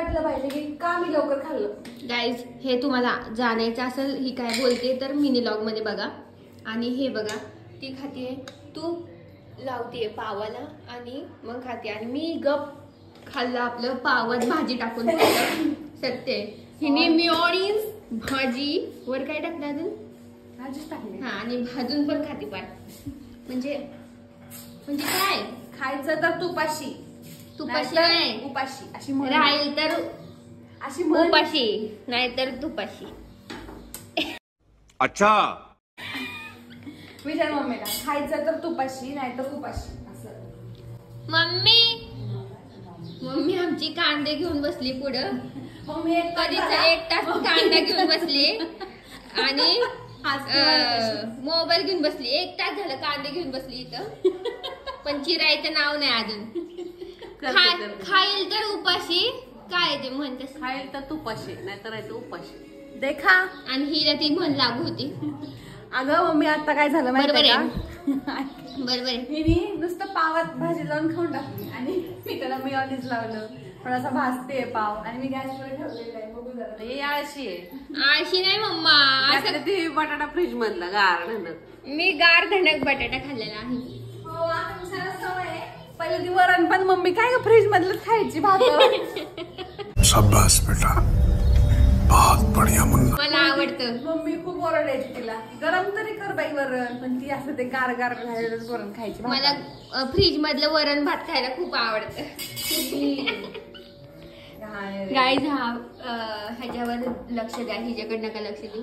वाटलं पाहिजे की का मी लवकर खाल्लं. गाईज हे तुम्हाला जाणायचं असेल ही काय बोलते तर मिनी लॉग मध्ये बघा. आणि हे बघा ती खाते तूप लावते पावाला आणि मग खाते आणि मी गप खाल्लं आपलं पावात भाजी टाकून. सत्य हिने मिओनीज भाजी वर काय टाकलं अजून भाजीच टाकली. हा आणि भाजून पण खाते पार. म्हणजे काय खायचं तर तुपाशी नाही उपाशी अशी राहील तर अशी उपाशी नाही तर तुपाशी. अच्छा विचार मम्मीला खायचं तर तुपाशी नाही तर उपाशी असं. मम्मी आमची कांदे घेऊन बसली पुढं. मम्मी कधीच एक तास कांदा घेऊन बसली आणि मोबाईल घेऊन बसली. एक तास झालं कांदे घेऊन बसली इथं पण चिरायचं नाव नाही अजून. खाईल तर उपाशी काय ते म्हणतेस खाईल तर तुपाशी नाही तर उपाशी देखा. आणि हिला ती म्हण लागू होती. अगं मम्मी आता काय झालं माहिती का बरोबर मी नुसतं पावात भाजी लावून खाऊन टाकली आणि मी त्याला मेयोनीज लावलं. थोडासा भाजते पाव आणि मी गॅसवर ठेवलेला आहे. बघू जरा हे आळशी आहे. आळशी नाही मम्मा असं ते बटाटा फ्रीज मधला गार धनक. मी गार धणक बटाटा खाल्लेला आहे. हो आता सगळं सवय आहे. पहिले ती वरण पण मम्मी काय फ्रीज मधलं खायची भात. शाबाश बेटा बहुत बढ़िया मुन्ना. मला आवडतं. मम्मी खूप ओरडायची तिला गरम तरी कर बाई वरण पण ती असं ते गार गार वरण खायची. मला फ्रीज मधलं वरण भात खायला खूप आवडतं. गाईज ह्याच्यावर लक्ष द्या हिच्याकडे नका लक्ष देऊ.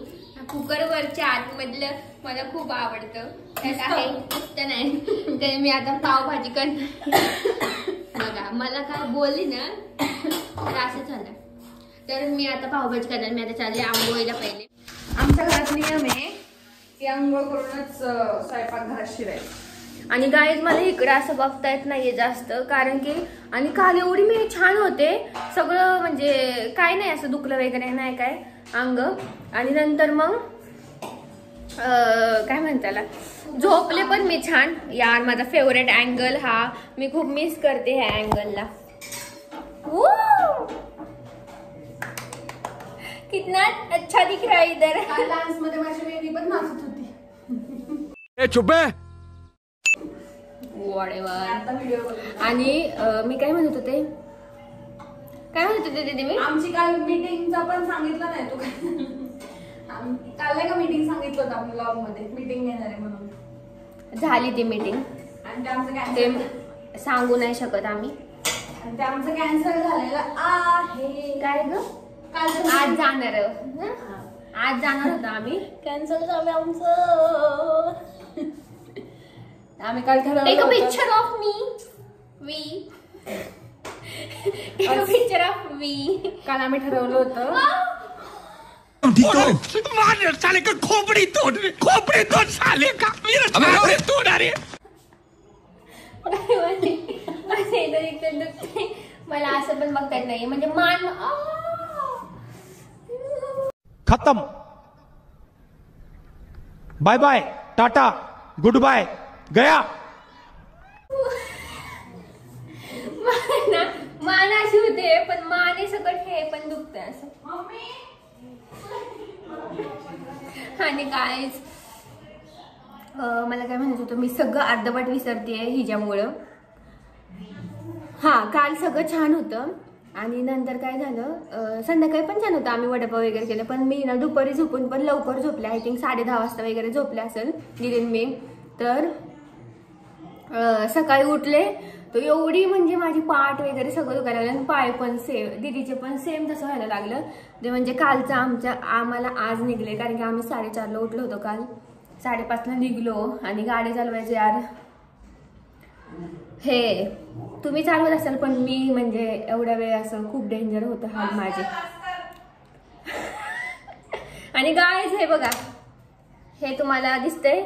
कुकरवरच्या आतमधलं मला खूप आवडतं. त्यात आहे नुसतं नाही तर मी आता पावभाजी करणार. बघा मला काय बोलली ना तर असं झालं. तर मी आता पावभाजी करणार. मी आता चालले आंघोळीला. पहिले आमच्या घरात नियम आहे की आंघोळ करूनच स्वयंपाक घरात शिरायचं. आणि गाईज मला इकडे असं बघता येत नाहीये जास्त कारण की आणि काल एवढी मी छान होते सगळं म्हणजे काय नाही असं दुखलं वगैरे नाही काय अंग. आणि नंतर मग काय म्हणताला झोपले पण मी छान. यार माझा फेवरेट अँगल हा. मी खूप मिस करते ह्या अँगलला. कितना अच्छा दिख रहा है इधर. डान्स मध्ये माझी बेबी पण नाचत होती. चुप आणि मी काय म्हणत होते दीदी मी आमची काल मीटिंगचा पण सांगितलं नाही तू. काल नाही का मीटिंग सांगितलं होतं आपण ब्लॉग मध्ये मीटिंग घेणार आहे म्हणून. झाली ती मीटिंग आणि ते आमचं ते सांगू नाही शकत आम्ही. आणि ते आमचं कॅन्सल झालेलं आहे. काय ग आज जाणार होतं आम्ही. कॅन्सल झालं आमचं. आम्ही काल ठरवलं take a picture of me take a picture of me. काल आम्ही ठरवलं होतं साले का खोपड़ी तोड़ साले का मेरा तोड़. अरे मला असं पण बघता येत नाही म्हणजे मान खत्म. Bye bye tata goodbye गया. मान अशी होते पण माने सकट हे पण दुखतंय असं. आणि काय मला काय म्हणत होतं मी सगळं अर्धवट विसरतेय हिच्यामुळं. हा काल सगळं छान होतं आणि नंतर काय झालं संध्याकाळी पण छान होतं. आम्ही वडापाव वगैरे केलं पण मी ना दुपारी झोपून पण लवकर झोपले. आय थिंक 10:30 वाजता वगैरे झोपले असेल दिदीन मी. तर सकाळी उठले तर एवढी म्हणजे माझी पाठ वगैरे सगळं दुखायला लागलं. पाय पण सेम दीदीचे पण सेम तसं व्हायला लागलं. ते म्हणजे कालचं आम्हाला आज निघले कारण की आम्ही 4:30ला उठलो होतो काल. 5:30ला निघलो आणि गाडी चालवायची यार हे तुम्ही चालवत असाल पण मी म्हणजे एवढ्या वेळ असं खूप डेंजर होतं हात माझे. आणि गाईज हे बघा हे तुम्हाला दिसतंय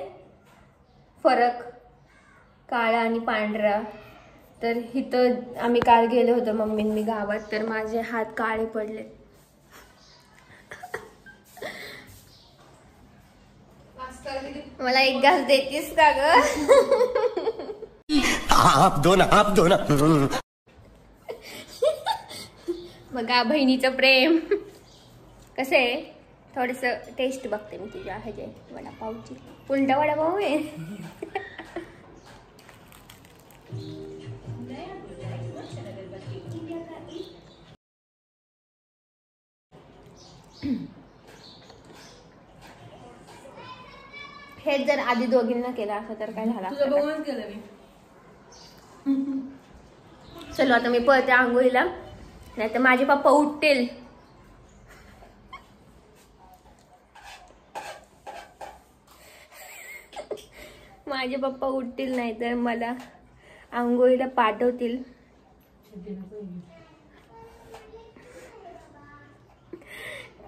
फरक काळा आणि पांढरा. तर इथं आम्ही काल गेलो होतो मम्मींनी गावात तर माझे हात काळे पडले. मला एक घास देतीस का ग. आप दो ना. बघा बहिणीचं प्रेम कसं आहे. थोडस टेस्ट बघते मी तुझ्या ह्याचे वडापावची. उलटा वडापाव आहे. हेच जर आधी दोघींना केलं असं तर काय झालं तुझं असतं का? बघूनच केलं मी. चलो आता मी पळते आंघोळीला, नाही तर माझे पप्पा उठतील. माझे पप्पा उठतील नाही तर मला आंघोळीला पाठवतील.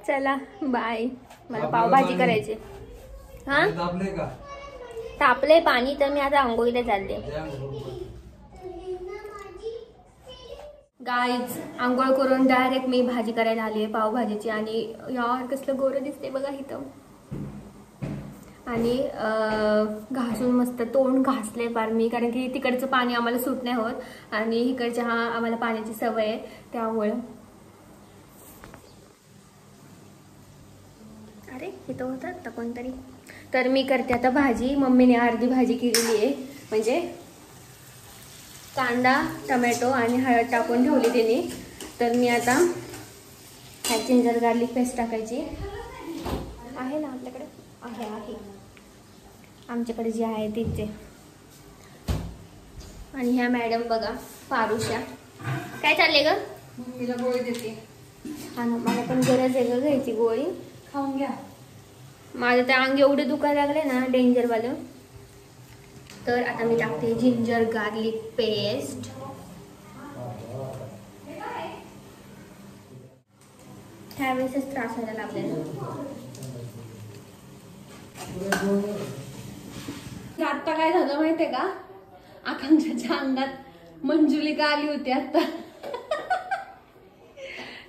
चला बाय. मला पावभाजी करायची. हा तापले पाणी तर मी आता आंघोळीला चालले. गाईज आंघोळ करून डायरेक्ट मी भाजी करायला आली आहे पावभाजीची. आणि यार कसलं गोरं दिसते बघा इथं. आणि घासून मस्त तोंड घासले पार मी, कारण की तिकडचं पाणी आम्हाला सूट नाही होत आणि इकडच्या आम्हाला पाण्याची सवय आहे त्यामुळं. अरे इथं होतं आता कोणतरी. तर मी करते आता भाजी. मम्मीने अर्धी भाजी केलेली आहे, म्हणजे कांदा टमॅटो आणि हळद टाकून ठेवली त्यांनी. तर मी आता ह्या जिंजर गार्लिक पेस्ट टाकायची आहे ना आपल्याकडे. आहे आमच्याकडे जी आहे तीच आहे. आणि ह्या मॅडम बघा पारुष्या. काय चाललंय ग? मम्मीला गोळी देते. हा ना, मला पण गरज आहे ग घ्यायची गोळी. खाऊन घ्या. माझं त्या अंग एवढे दुखायला लागले ना डेंजरवालं. तर आता मी टाकते जिंजर गार्लिक पेस्ट. त्यावेळेसच त्रास व्हायला लागलेला. आता काय झालं माहितीये का, आकांक्षाच्या अंगात मंजुलिका आली होती आता.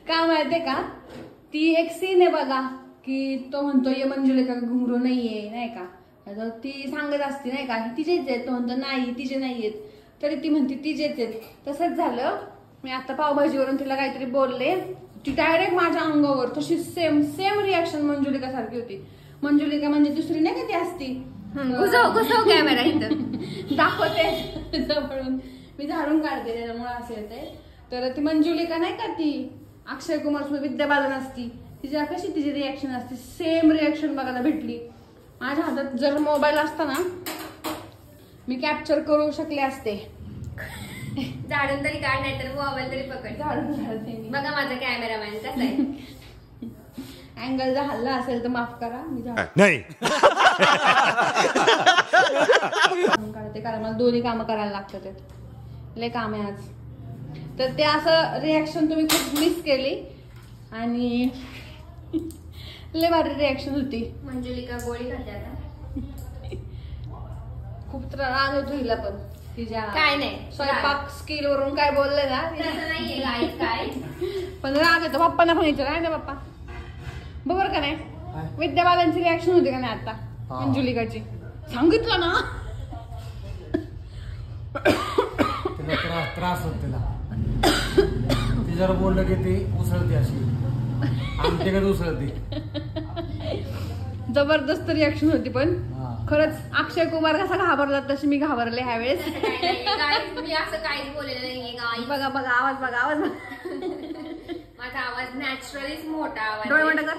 का माहितीये का, ती एक सीन आहे बघा की तो म्हणतो ये मंजुलिका घुंगरू नाहीये नाही का. आता ती सांगत असते नाही का तिचेच आहेत, तो म्हणतो नाही तिचे नाहीयेत, तरी ती म्हणते तिचेच आहेत. तसंच झालं. मी आता पावभाजीवरून तिला काहीतरी बोलले, ती डायरेक्ट माझ्या अंगावर तशी सेम रिॲक्शन मंजुलिका सारखी होती. मंजुलिका म्हणजे दुसरी नाही का ती असती. घुसव कॅमेरा इथं दाखवते जवळून. मी झाडून काढते त्याच्यामुळे असं येते. तर ती मंजुलिका नाही का, ती अक्षय कुमार सोबत विद्या बालन असती, तिच्या कशी तिची रिॲक्शन असते सेम रिॲक्शन बघायला भेटली. माझ्या हातात जर मोबाईल असता ना मी कॅप्चर करू शकले असते. झाडून तरी काढ, नाही तर मोबाईल तरी पकड. झाडून काढते मी. बघा माझा कॅमेरामॅन कसा आहे. अँगल जर हल्ला असेल तर माफ करा. मी नहीं काढते कारण मला दोन्ही कामं करायला लागतात. लय काम आहे आज. तर ते असं रिॲक्शन तुम्ही खूप मिस केली आणि लय भारी रिॲक्शन होती. मंजुलिका गोळी खाते आता. खूप राग होतो हिला पण तिच्या काय नाही स्वयंपाक स्किल वरून काय बोलले ना तसं नाहीये गाईज काय. पण राग येतो. पप्पांना पण विचार आहे ना पप्पा बरोबर का नाही. विद्या बालनची रिॲक्शन होती का नाही आता मंजुलिकाची. सांगितलं ना तिला त्रास होत तिला. ती जर बोललं की ती उसळते अशी आमच्याकडे उसळते. जबरदस्त रिॲक्शन होती. पण खरंच अक्षय कुमार कसा घाबरला तशी मी घाबरले ह्यावेळेस. मी असं काहीच बोललेलं नाहीये गाईज. बघा बघा आवाज बघा आवाज माझा आवाज नॅचरलीच मोठा आवाज. डोळे मोठं कर.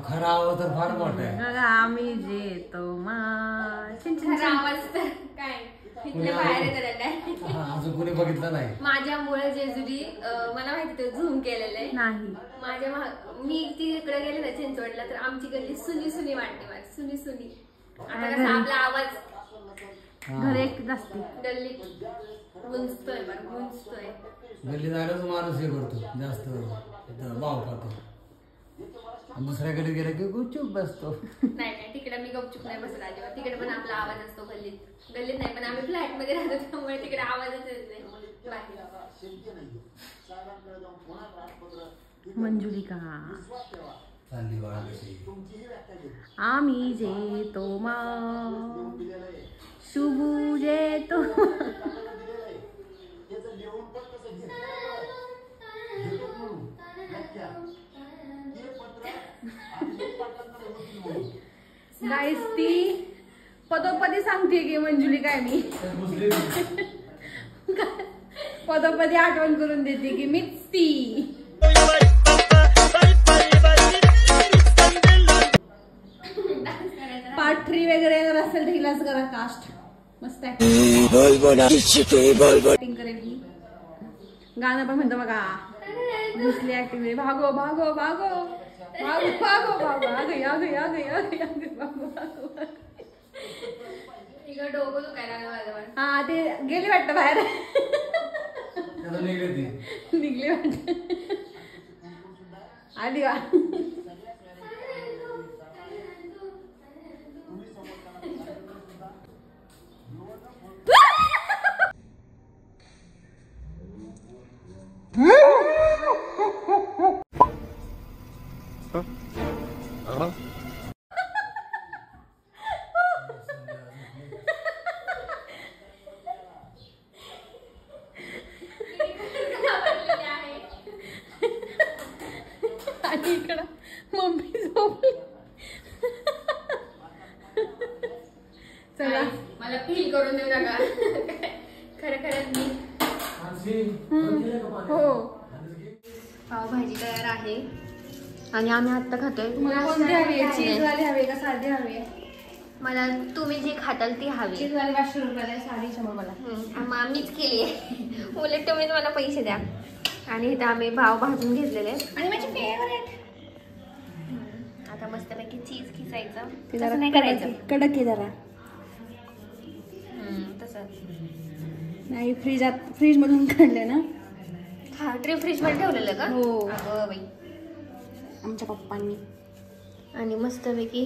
खरा आवाज तर फार मोठा आहे. बघा आम्ही जे तो आवाज तर काय इथल्या बाहेर करायला आहे. अजून कोणी बघितलं नाही. माझ्यामुळे जेजुरी मला माहिती ते झूम केलेलं आहे. नाही मी तिकडे गेले ना चिंचवडला तर आमची गल्ली सुनी वाटते. माझी सुनी. आता कसा आपला आवाज घर एकटीच असते. गल्लीत गुंजतोय. गल्ली जायलाच माणूस हे करतो जास्त भाव खातो. दुसऱ्याकडे गेलं की गुपचूप बसतो. नाही तिकडे मी गपचूप नाही बसला अजिबात. तिकडे पण आपला आवाज असतो. गल्लीत नाही, पण आम्ही फ्लॅट मध्ये राहतो त्यामुळे तिकडे आवाजच येत नाही. मंजुलिका चालली बाळा कशी. आम्ही जे तो मा शुभू जे तो गाईस ती पदोपदी सांगते की मंजुली काय मी पदोपदी आठवण करून देते की मीच ती. पार्ट 3 वगैरे जर असेल तर हिलाच करा कास्ट. मस्त ऍक्टिंग करेल ही. गाणं पण म्हणतो बघा घुसली ऍक्टिंग. भागो भागो भागो भागो भागो भागो आगे आगे आगे आगे आगे भागो भागो. तिकडं डोकं दुखायला लागलं माझं पण. हा ते गेली वाटतं बाहेर. त्याला निघली ती. निघली वाटत. आली वा. आणि इकडं मम्मी झोपली. चला मला फील करून देऊ नका. खरं खरंच मी हो पावभाजी तयार आहे आणि आम्ही आत्ता खातोय. तुम्हाला कोणती हवी आहे? चीज नाही. वाली हवी का साधी हवी आहे? मला तुम्ही जे खाताल ती हवी. चीज वाली 500 रुपयाला आहे, साधी 100 मला. मीच केली आहे. उलट तुम्हीच मला पैसे द्या. आणि इथं आम्ही भाव भाजून घेतलेले आहेत. आणि माझी फेवरेट आता मस्तपैकी चीज खिसायचं. ते तसं जरा नाही करायचं. कडक आहे जरा. तसं नाही फ्रीज मधून काढलं ना. हा ट्रे फ्रीज मध्ये ठेवलेलं का? हो. अगं बाई. आमच्या पप्पांनी. आणि मस्तपैकी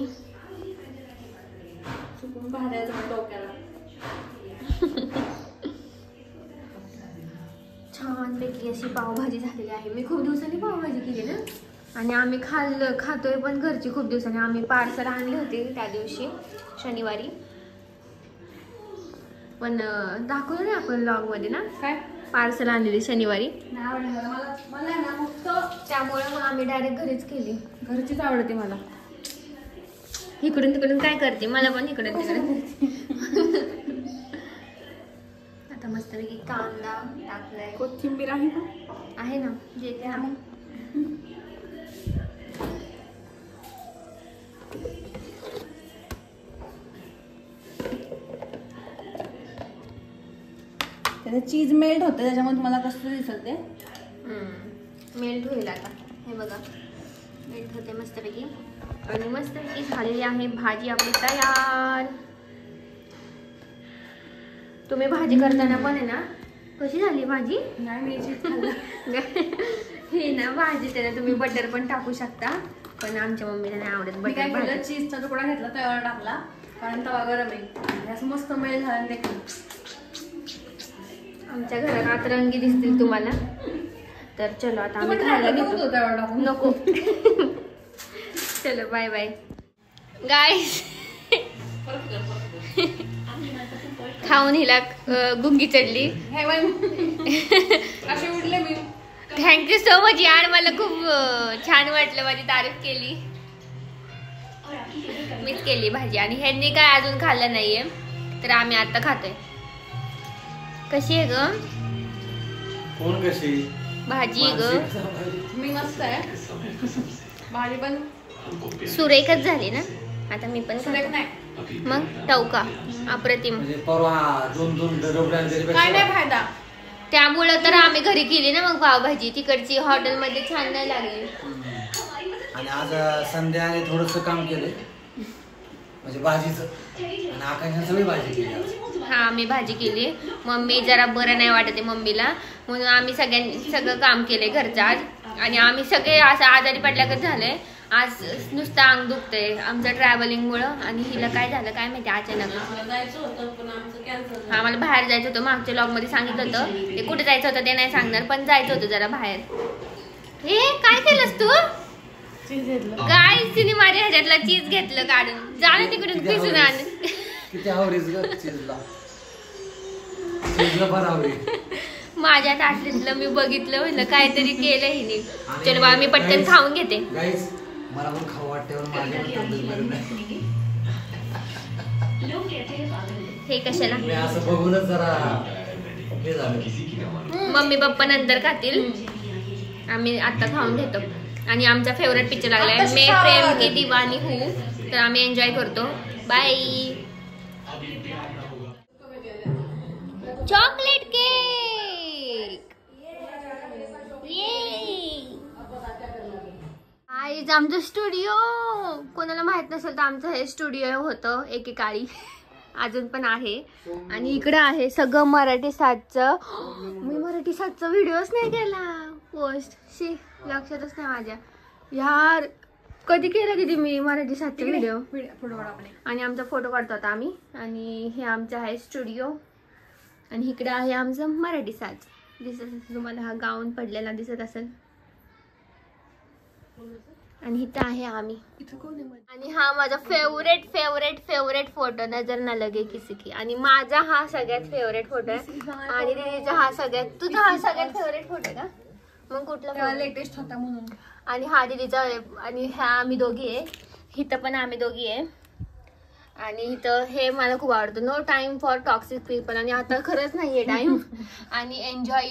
चुकून भाजायचं डोक्याला. छानपैकी अशी पावभाजी झालेली आहे. मी खूप दिवसांनी पावभाजी केली ना. आणि आम्ही खातोय पण घरची खूप दिवसांनी. आम्ही पार्सल आणले होते त्या दिवशी शनिवारी. पण दाखवलं नाही आपण ब्लॉग मध्ये ना. काय पार्सल आणलेली शनिवारी. नाही आवडलं मला ना फक्त त्यामुळे मग आम्ही डायरेक्ट घरीच केली. घरचीच आवडते मला. इकडून तिकडून काय करते मला पण इकडून तिकडून. आता मस्तपैकी कांदा टाकलाय. कोथिंबीर आहे का? आहे ना जे ते आहे. त्याचं चीज मेल्ट होतं त्याच्यामुळे तुम्हाला कसं दिसत ते. मेल्ट होईल आता. हे बघा मेल्ट होते मस्तपैकी. आणि मस्तपैकी झालेली आहे भाजी आपली तयार. तुम्ही भाजी करताना पण आहे ना कशी झाली भाजी? नाही मी चीज खाल्लं. हे ना भाजी त्याला तुम्ही बटर पण टाकू शकता. पण आमच्या मम्मीला नाही आवडत मी काय बटर केलं भाजी. चीजचा तुकडा घेतला तव्यावर टाकला कारण तवा गरम आहे. आणि असं मस्त मेल्ट झालं ते. आमच्या घरात आतरंगी दिसतील तुम्हाला. तर चलो आता आम्ही तुम्ही खायला टाकलं घेतो. होतं तव्यावर टाकून. नको. चलो बाय बाय गाईस. खाऊन हिला गुंगी चढली. हेवन असे उडले मी. थँक्यू सो मच यार. मला खूप छान वाटलं. माझी तारीफ केली. मीच केली भाजी. आणि ह्यांनी काय अजून खाल्लं नाहीये तर आम्ही आता खातोय. कशी आहे ग कोण कशी भाजी ग? मी मस्त आहे. भाजी पण सुरेखच झाली ना. आता मी पण सुरेख खाते. नाही. मग टवका अप्रतिम. म्हणजे परवा 2 डबडे काय नाही फायदा. त्यामुळं तर आम्ही घरी केली ना मग पावभाजी. तिकडची हॉटेलमध्ये छान नाही लागली. आणि आज संध्याने थोडंसं काम केलं म्हणजे भाजीचं. आणि आकाशाने सगळी भाजी केली आज. हा मी भाजी केली. मम्मी जरा बरं नाही वाटत आहे मम्मीला म्हणून आम्ही सगळं काम केलंय घरचं आज. आणि आम्ही सगळे असं आजारी पडल्यागत झालंय. आज नुसतं अंग दुखतंय आमचं ट्रॅव्हलिंगमुळं. आणि हिला काय झालं काय माहिती अचानक. जायचं होतं पण आमचं कॅन्सल. हा मला बाहेर जायचं होतं. मागच्या ब्लॉग मध्ये सांगितलं होतं. ते कुठे जायचं होतं ते नाही सांगणार पण जायचं होतं जरा बाहेर. हे काय केलंस तू? चीज घेतलं. काय तिने माझ्या ह्याच्यातला चीज घेतलं काढून. जा ना तिकडून पिसून आण. किती आवडीच ग चीजला. चीजला फार आवडी. माझ्या ताटलीतलं मी बघितलं म्हणलं काहीतरी केलं हिने. चलो बा मी पटकन खाऊन घेते. गाईस मला पण खाऊ वाटते पण माझ्या तोंडात बरं नाही. हे कशाला? मी असं बघूनच जरा हे झालं. मम्मी पप्पा नंतर खातील, आम्ही आता खाऊन घेतो. आणि आमचा फेवरेट पिक्चर लागलाय मैं प्रेम की दीवानी हूँ, तर आम्ही एन्जॉय करतो. बाय. Chocolate cake. आईज आमचं स्टुडिओ. कोणाला माहित नसेल तर आमचं हे स्टुडिओ होतं एकेकाळी, अजून पण आहे. आणि इकडे आहे सगळं मराठी साजचं. मी मराठी साजचा व्हिडिओच नाही केला पोस्ट. शी लक्षातच नाही माझ्या. यार कधी केलं किती मी मराठी साजचा व्हिडिओ. आणि आमचा फोटो काढतो आता आम्ही. आणि हे आमचं आहे स्टुडिओ. आणि इकडे आहे आमचं मराठी साज. दिसत असेल तुम्हाला, हा गाऊन पडलेला दिसत असेल. आणि इथं आहे आम्ही. आणि हा माझा फेवरेट फेवरेट फेवरेट फोटो, नजर न लगे किसी की. आणि माझा हा सगळ्यात फेवरेट फोटो आहे. आणि दीदीचा हा सगळ्यात, तुझा हा सगळ्यात फेवरेट फोटो आहे का? मग कुठला? लेटेस्ट होता म्हणून. आणि हा दीदीचा. आणि ह्या आम्ही दोघी आहे. इथं पण आम्ही दोघी आहे. आणि इथं हे मला खूप आवडतं, no time for toxic people. आणि आता खरंच नाहीये टाइम. आणि एन्जॉय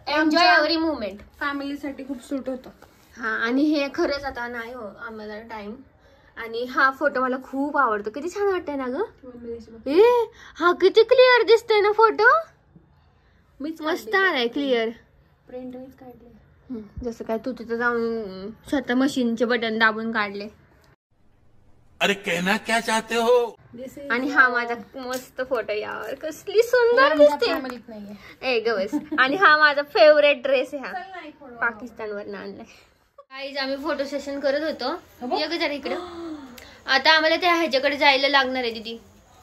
एव्हरी मुवमेंट. फॅमिलीसाठी खूप सूट होतं. हा. आणि हे खरंच आता नाही हो आम्हाला टाइम. आणि हा फोटो मला खूप आवडतो. किती छान वाटतंय ना ग. ए हा किती क्लिअर दिसतोय ना फोटो. मस्त आलाय क्लिअर. प्रिंट मीच काढले. जसं काय तू तिथं जाऊन स्वतः मशीनचे बटन दाबून काढले. अरे कहना क्या चाहते हो? आणि हा माझा मस्त फोटो. यार कसली सुंदर दिसते. ए गवस. आणि हा माझा फेवरेट ड्रेस आहे. हा पाकिस्तान वरनं आणलाय. आईज आम्ही फोटो सेशन करत होतो. ये जरा इकडं. आता आम्हाला त्या ह्याच्याकडे जायला लागणार आहे दीदी.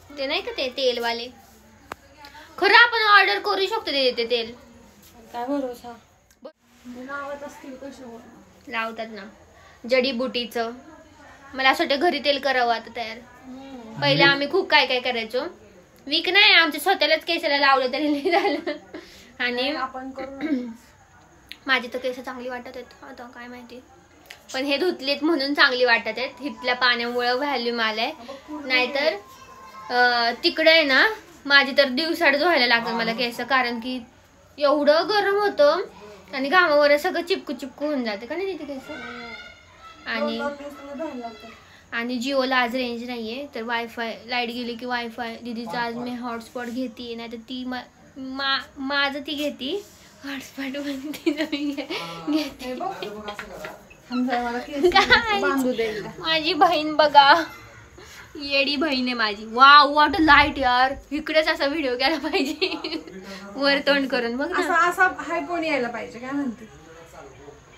ते नाही का ते तेलवाले. खरं आपण ऑर्डर करू शकतो दीदी ते तेल. काय भरोसा. लावत असतील कशावर. लावतात ना जडीबुटीचं. मला असं वाटतं घरी तेल करावं आता तयार. पहिले आम्ही खूप काय काय करायचो. वीक नाही आमच्या स्वतःलाच केसाला लावलं तरी नाही झालं. आणि आपण करू. माझी तर केस चांगली वाटत आहेत आता काय माहिती. पण हे धुतलेत म्हणून चांगली वाटत आहेत. इथल्या पाण्यामुळे व्हॅल्यूम आलाय. नाहीतर तिकडे आहे ना माझी तर दिवसाड धुवायला लागतात मला केस. कारण की एवढं गरम होतं. आणि घामावर सगळं चिपकू चिपकू होऊन जाते का नाही तिथे केस. आणि जिओला आज रेंज नाहीये, तर वायफाय लाईट गेली की वायफाय. दीदीचा आज मी हॉटस्पॉट घेते, नाही तर ती माझं ती घेते हॉटस्पॉट घेते. माझी बहीण बघा, येडी बहीण आहे माझी. वाव व्हॉट लाईट यार. इकडेच असा व्हिडिओ केला पाहिजे वर तोंड करून. बघ असा हाय कोणी यायला पाहिजे. काय म्हणते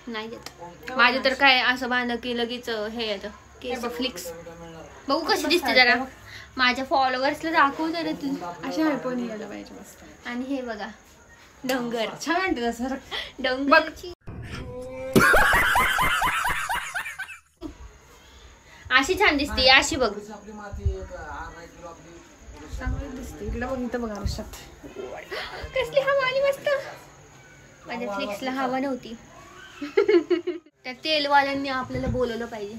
नाही येत माझं तर. काय असं बांधलं की लगेच हे येतं केस फ्लिक्स. बघू कशी दिसते जरा. माझ्या फॉलोअर्सला दाखवू जरा तू. अशी हाय कोणी यायला पाहिजे मस्त. आणि हे बघा डोंगर. छान वाटते तसं डोंगरची अशी छान दिसते. अशी बघ चांगली दिसते. इकडे बघ, इथं बघा आरशात कसली हवा आली मस्त. माझ्या फ्लिक्सला हवा नव्हती. त्या तेलवाल्यांनी आपल्याला बोलवलं पाहिजे.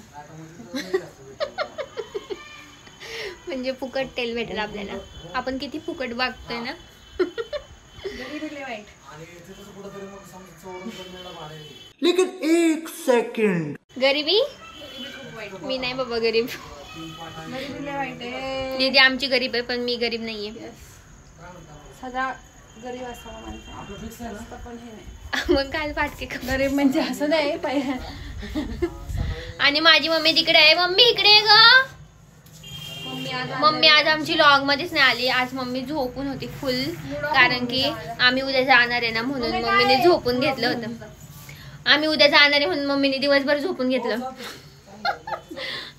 म्हणजे फुकट तेल भेटेल आपल्याला. आपण किती फुकट वागतोय ना. लेकिन एक सेकंड. गरीबी मी नाही बाबा गरीब. दीदी आमची गरीब आहे पण मी गरीब नाहीये. सगळा गरीब असावा माणसा. पण हे नाही. मग काल पाटके गरीब म्हणजे असं नाही. आणि माझी मम्मी तिकडे आहे. मम्मी इकडे आहे ग. मम्मी आज आमची लॉग मध्येच नाही आली. आज मम्मी झोपून होती फुल. कारण की आम्ही उद्या जाणार आहे ना म्हणून मम्मीने झोपून घेतलं होतं. आम्ही उद्या जाणार आहे म्हणून मम्मीने दिवसभर झोपून घेतलं.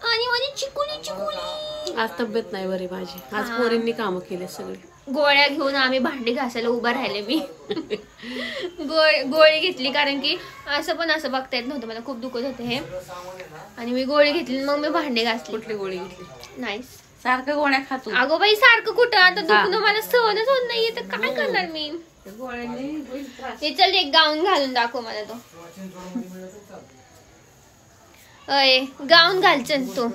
आणि माझी चिकुली चिकुली. आज तब्येत नाही बरी माझी. आज पोरींनी कामं केले सगळे. गोळ्या घेऊन आम्ही भांडी घासायला उभा राहिले. मी गोळी घेतली कारण की असं पण असं बघता येत नव्हतं. मला खूप दुखत होते हे. आणि मी गोळी घेतली मग मी भांडी घासली. कुठली गोळी घेतली? नाही सारखं गोळ्या खातो. अगो बाई सारखं कुठं. आता दुखणं मला सहनच होत नाहीये तर काय करणार मी. हे चल एक गाऊन घालून दाखव मला तो. अय गाऊन घाल चल तो.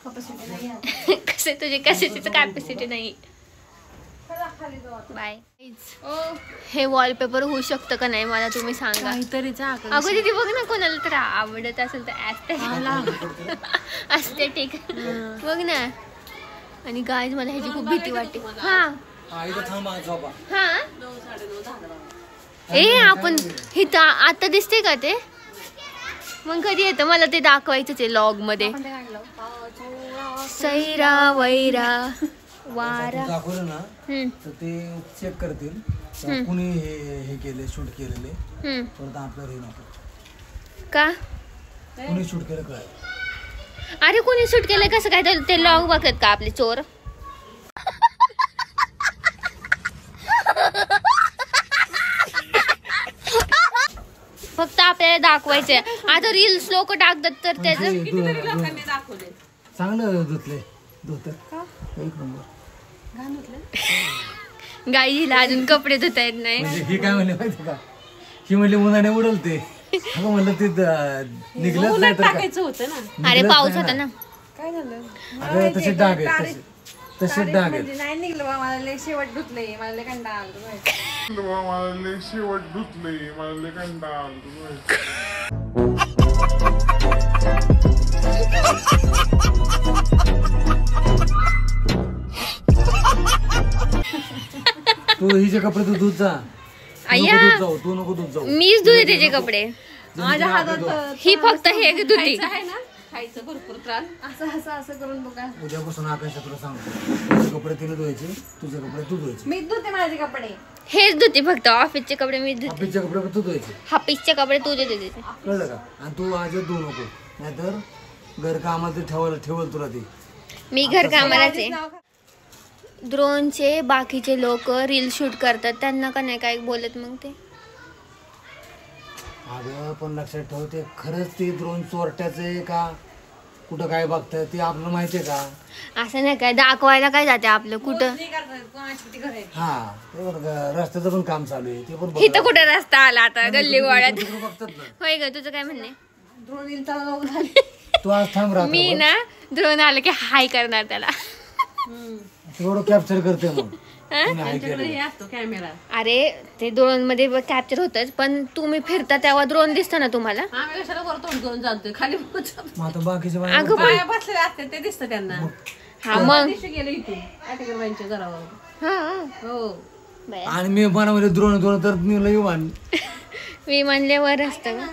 कॅपॅसिटी नाही आहे. कसे तुझे कशाचीच कॅपॅसिटी नाही. चला खाली जाऊ आता. बाय. हे वॉलपेपर होऊ शकतं का नाही मला तुम्ही सांगा. काहीतरीच अगं दीदी बघ ना, कोणाला तर आवडत असेल तर ॲस्थेटिक बघ ना. आणि गाईज मला ह्याची खूप भीती वाटते. हा इथं थांबा झोपा. हा ए आपण इथं आता दिसते का ते? मग कधी येतं मला ते दाखवायचंच आहे लॉग मध्ये. सैरा वैरा वारा. दाखवलं ना तर ते चेक करतील कुणी हे केले शूट केलेले परत आपल्यावर हे नको का कुणी शूट केलं काय. अरे कोणी शूट केलंय कसं काय? ते लॉग बघत का आपले चोर? फक्त आपल्याला दाखवायचंय. आता रील्स लोक टाकतात तर त्याचं चांगलं धुतले धुत एक नंबर. गाईला अजून कपडे धुता येत नाही. म्हणजे ही काय म्हणले माहिती का, ही म्हणली उन्हाने उडलते. अगं म्हणलं ते निघलंच नाही तर काय. होतं ना. अरे पाऊस होता ना. काय झालं? अगं तसे डाग आहेत तसे डाग आहेत. म्हणजे नाही निघलं बा, मला लय शेवट धुतले, मला लय कंटाळा आला. तू हिचे कपडे तू धुत जा. अय्या तू नको धुत जाऊ. मीच धुते त्याचे कपडे. माझ्या हातात ही फक्त हे धुती. आहे ना खायचं भरपूर त्रास. असं करून बघा. उद्यापासून आकाश तुला सांगतो, तुझे कपडे तिने धुवायचे, तुझे कपडे तू धुवायचे. मी धुते माझे कपडे. हेच धुते फक्त. ऑफिसचे कपडे मी धुते. ऑफिसचे कपडे पण तू धुवायचे. ऑफिसचे कपडे तुझे धुते. कळलं का. आणि तू आज धुवू नको, नाहीतर घर कामात ठेवल तुला ती. मी घर कामालाच आहे. ड्रोनचे बाकीचे लोक रील शूट करतात, त्यांना का नाही काय बोलत मग ते? अगं पण लक्षात ठेव, ते खरंच ते ड्रोन चोरट्याचं आहे का कुठं काय बघताय ते आपलं माहितीये का. असं नाही काय दाखवायला काय जाते आपलं कुठं. हा ते बरं रस्त्याचं पण काम चालू आहे ते पण इथं कुठं रस्ता आला आता गल्ली गोळ्यात. बघतात ना. होय ग, तुझं काय म्हणणे? ड्रोन रील चालू झाली. तू आज थांब राहतो मी ना ड्रोन आलं की हाय करणार त्याला. तेवढं कॅप्चर करते मग कोणी हाय केलं. हे असतो कॅमेरा. अरे ते ड्रोन मध्ये कॅप्चर होतच, पण तुम्ही फिरता तेव्हा ड्रोन दिसतं ना तुम्हाला. आम्ही कशाला वर तोंड घेऊन जातोय खाली मग आता बाकीचे अगं पण पाया बसलेले असते ते दिसतं त्यांना. हा मग गेलं इथून आटेकरबाईंच्या घरावर. हा हो बरं. आणि मी मनामध्ये द्रोण तर मी लई वाण. मी म्हणल्यावर असतं का?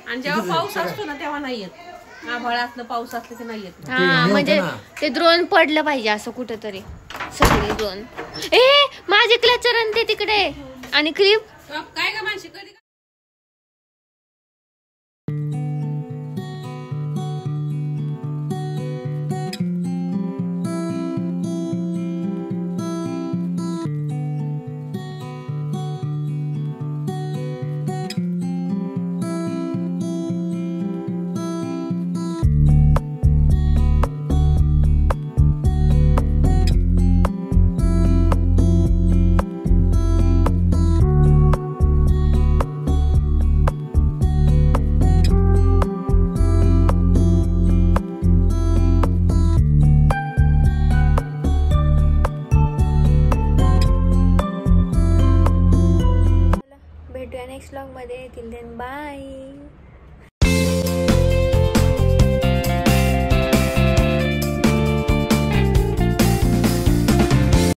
आणि जेव्हा पाऊस असतो ना तेव्हा नाही येत. आभाळ असलं पाऊस असलं की नाही येत. हा म्हणजे ते ड्रोन पडलं पाहिजे असं कुठंतरी. सगळे ड्रोन. ए माझे क्लचर आणते तिकडे आणि क्लिप. काय का माणशी कधी भेटूया नेक्स्ट व्लॉग मध्ये. Till then bye.